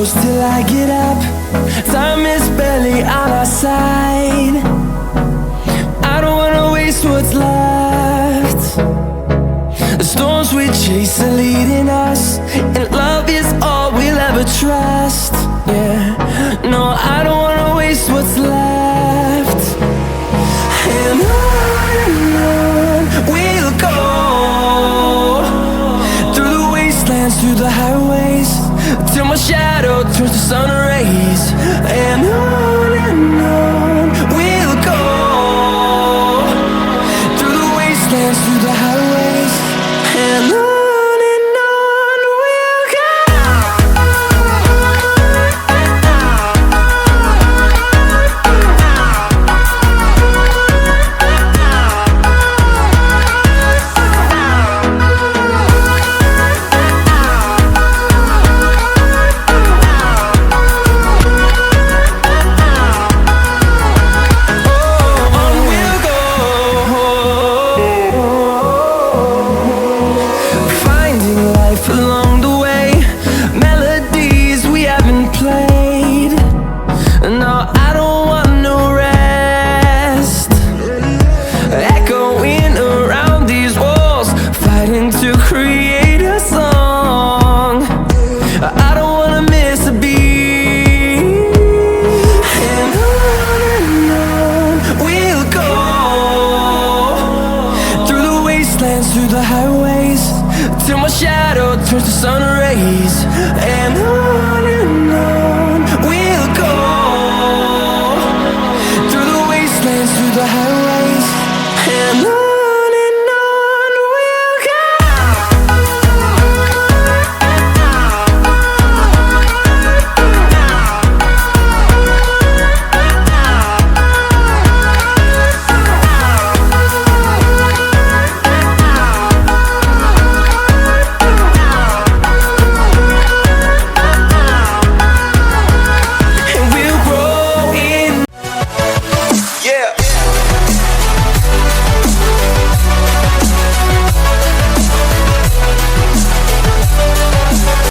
close till I get up. Time is barely on our side. I don't wanna waste what's left. The storms we chase are leading us, and love is all we'll ever trust. Yeah, no, I don't wanna waste what's left. And on we'll go, through the wastelands, through the highways, till my shadow turns to sun rays. And on we'll go, through the wastelands, through the highways, and on we'll go. Along the way, melodies we haven't played. No, I don't want no rest. Echoing around these walls, fighting to create a song. I don't wanna miss a beat. And on we'll go, through the wastelands, through the highways, till my shadow turns to sun rays. And on